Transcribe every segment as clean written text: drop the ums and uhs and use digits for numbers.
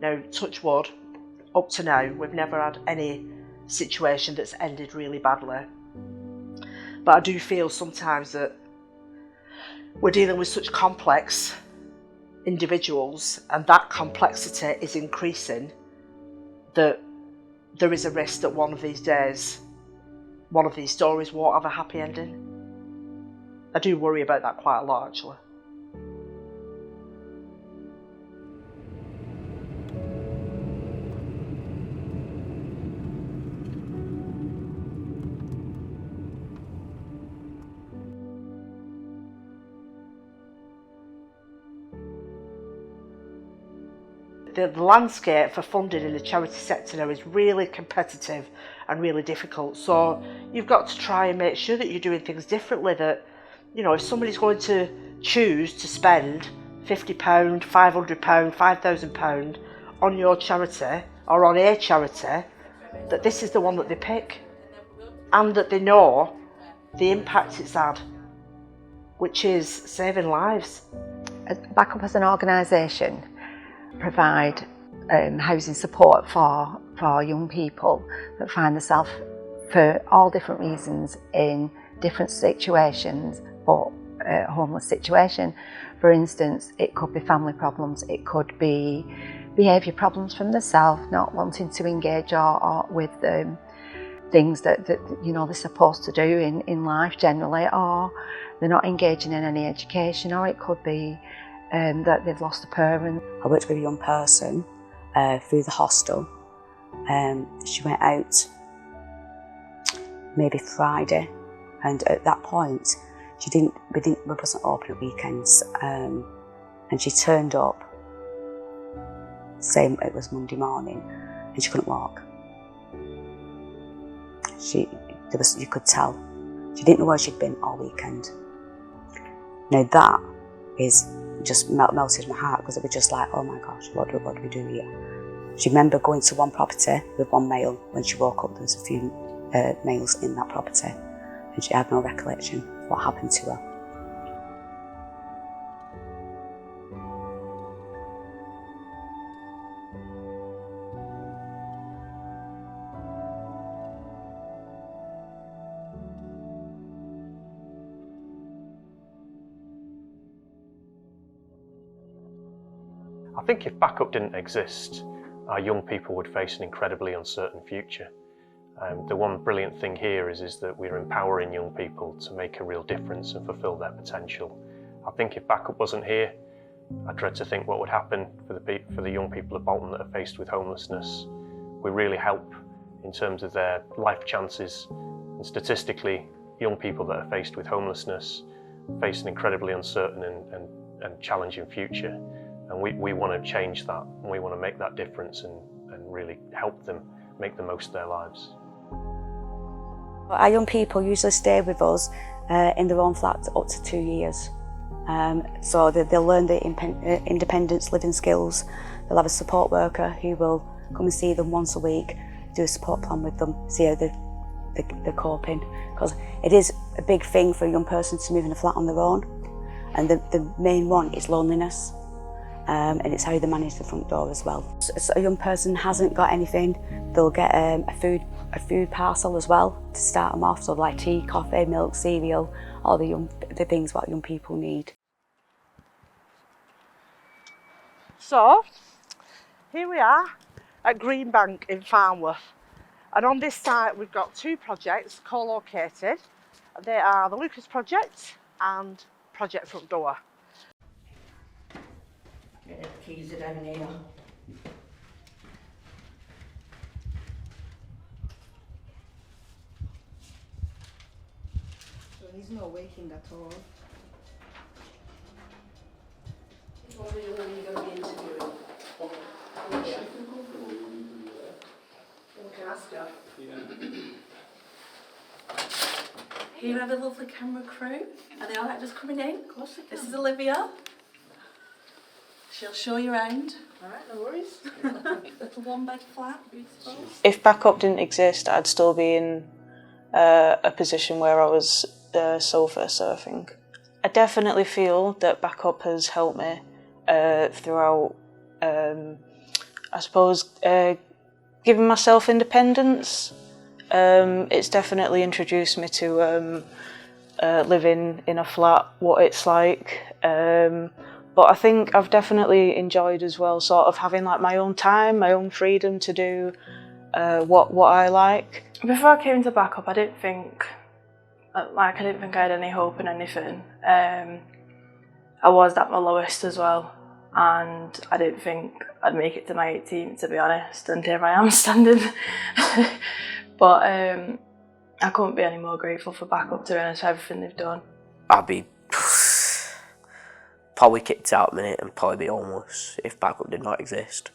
Now, touch wood, up to now, we've never had any situation that's ended really badly. But I do feel sometimes that we're dealing with such complex individuals, and that complexity is increasing, that there is a risk that one of these days, one of these stories won't have a happy ending. I do worry about that quite a lot, actually. The landscape for funding in the charity sector now is really competitive and really difficult. So you've got to try and make sure that you're doing things differently. That, you know, if somebody's going to choose to spend £50, £500, £5,000 on your charity or on a charity, that this is the one that they pick, and that they know the impact it's had, which is saving lives. Backup as an organisation provide housing support for young people that find themselves, for all different reasons, in different situations, but homeless situation. For instance, it could be family problems, it could be behaviour problems from themselves, not wanting to engage or with things that you know they're supposed to do in life generally, or they're not engaging in any education, or it could be that they've lost a parent. I worked with a young person through the hostel. She went out maybe Friday, and at that point we wasn't open at weekends, and she turned up saying it was Monday morning and she couldn't walk. You could tell she didn't know where she'd been all weekend. Now that is just melted my heart, because it was just like, oh my gosh, what do we do here? She remembered going to one property with one male. When she woke up, there was a few males in that property, and she had no recollection of what happened to her. I think if Backup didn't exist, our young people would face an incredibly uncertain future. The one brilliant thing here is that we're empowering young people to make a real difference and fulfil their potential. I think if Backup wasn't here, I dread to think what would happen for the young people of Bolton that are faced with homelessness. We really help in terms of their life chances, and statistically, young people that are faced with homelessness face an incredibly uncertain and challenging future. And we want to change that, and we want to make that difference and really help them make the most of their lives. Our young people usually stay with us in their own flat up to 2 years. So they'll learn the independence living skills. They'll have a support worker who will come and see them once a week, do a support plan with them, see how they're coping. Because it is a big thing for a young person to move in a flat on their own. And the main one is loneliness. And it's how they manage the front door as well. So a young person hasn't got anything, they'll get a food parcel as well to start them off. So like tea, coffee, milk, cereal, all the things what young people need. So, here we are at Greenbank in Farnworth. And on this site we've got two projects co-located. They are the Lucas Project and Project Front Door. The keys are down here. So he's not waking at all. What are you going to be interviewing? Yeah. We can ask her. Here are the lovely camera crew. Are they alright just coming in? Of course they can. This is Olivia. She'll show you around. Alright, no worries. Little one-bed flat, beautiful. If Backup didn't exist, I'd still be in a position where I was sofa surfing. I definitely feel that Backup has helped me throughout I suppose, giving myself independence. It's definitely introduced me to living in a flat, what it's like. But I think I've definitely enjoyed as well, sort of having like my own time, my own freedom to do what I like. Before I came to Backup, I didn't think I had any hope in anything. I was at my lowest as well, and I didn't think I'd make it to my 18th, to be honest, and here I am standing. But I couldn't be any more grateful for Backup, to be honest, for everything they've done. I'd be probably kicked out a minute and probably be homeless if Backup did not exist.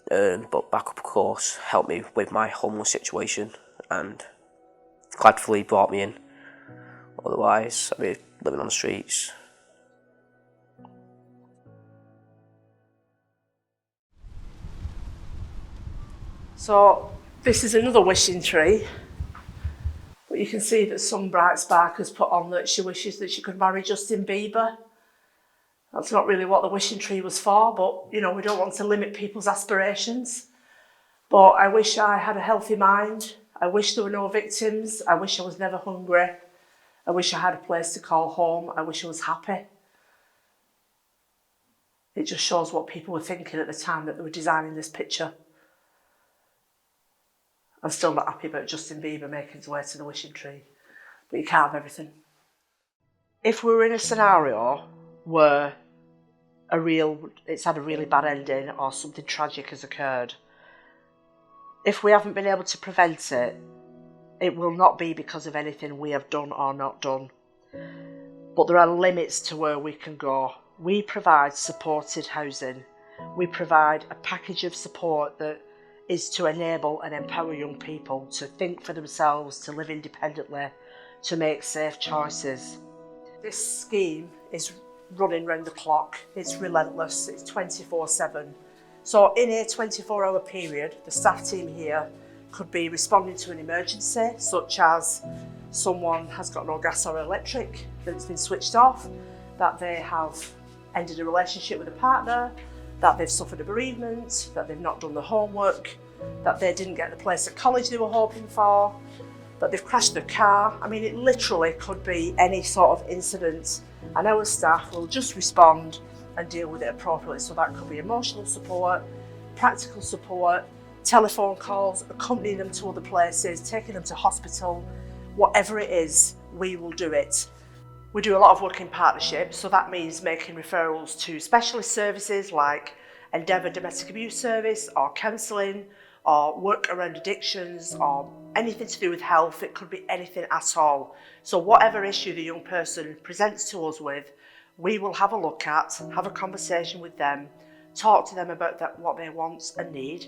But Backup, of course, helped me with my homeless situation and gladfully brought me in. Otherwise, I'd be living on the streets. So this is another wishing tree, but you can see that some bright spark has put on that she wishes that she could marry Justin Bieber. That's not really what the wishing tree was for, but you know, we don't want to limit people's aspirations. But I wish I had a healthy mind. I wish there were no victims. I wish I was never hungry. I wish I had a place to call home. I wish I was happy. It just shows what people were thinking at the time that they were designing this picture. I'm still not happy about Justin Bieber making his way to the wishing tree, but you can't have everything. If we were in a scenario where it's had a really bad ending or something tragic has occurred, if we haven't been able to prevent it, it will not be because of anything we have done or not done. But there are limits to where we can go. We provide supported housing. We provide a package of support that is to enable and empower young people to think for themselves, to live independently, to make safe choices. This scheme is running round the clock. It's relentless. It's 24/7. So in a 24-hour period, the staff team here could be responding to an emergency, such as someone has got no gas or electric, that it's been switched off, that they have ended a relationship with a partner, that they've suffered a bereavement, that they've not done the homework, that they didn't get the place at college they were hoping for, that they've crashed their car. I mean, it literally could be any sort of incident, and our staff will just respond and deal with it appropriately. So that could be emotional support, practical support, telephone calls, accompanying them to other places, taking them to hospital, whatever it is, we will do it. We do a lot of work in partnership, so that means making referrals to specialist services like Endeavour Domestic Abuse Service or counselling or work around addictions or anything to do with health. It could be anything at all. So whatever issue the young person presents to us with, we will have a look at, have a conversation with them, talk to them about what they want and need,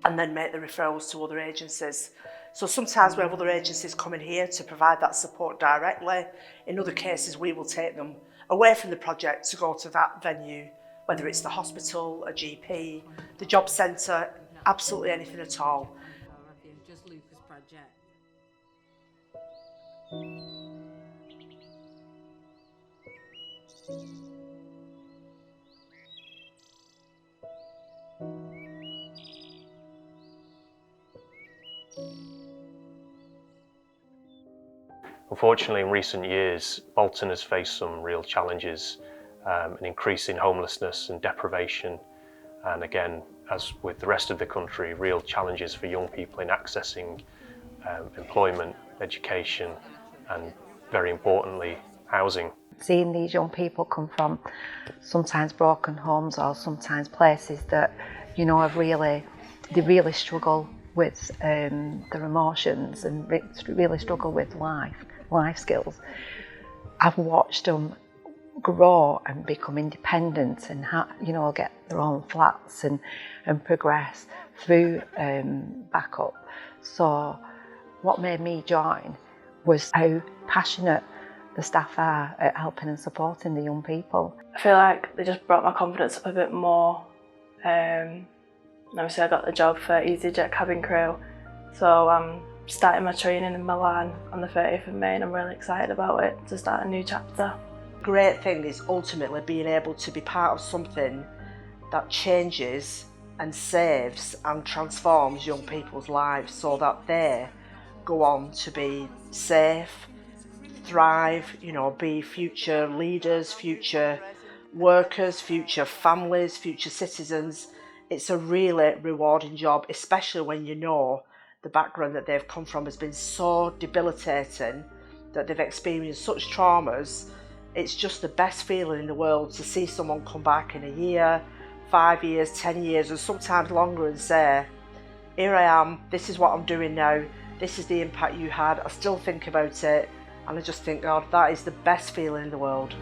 and then make the referrals to other agencies. So sometimes we have other agencies coming here to provide that support directly. In other cases, we will take them away from the project to go to that venue, whether it's the hospital, a GP, the job centre, absolutely anything at all. Just Lucas Project. Unfortunately, in recent years, Bolton has faced some real challenges, an increase in homelessness and deprivation, and again, as with the rest of the country, real challenges for young people in accessing employment, education, and very importantly, housing. Seeing these young people come from sometimes broken homes or sometimes places that, you know, they really struggle with their emotions and really struggle with life skills. I've watched them grow and become independent and get their own flats and progress through Backup. So what made me join was how passionate the staff are at helping and supporting the young people. I feel like they just brought my confidence up a bit more. Obviously I got the job for EasyJet cabin crew, so I'm starting my training in Milan on the 30th of May and I'm really excited about it, to start a new chapter. Great thing is ultimately being able to be part of something that changes and saves and transforms young people's lives so that they go on to be safe, thrive, you know, be future leaders, future workers, future families, future citizens. It's a really rewarding job, especially when you know the background that they've come from has been so debilitating, that they've experienced such traumas. It's just the best feeling in the world to see someone come back in a year, 5 years, 10 years, and sometimes longer and say, here I am, this is what I'm doing now, this is the impact you had, I still think about it, and I just think, God, that is the best feeling in the world.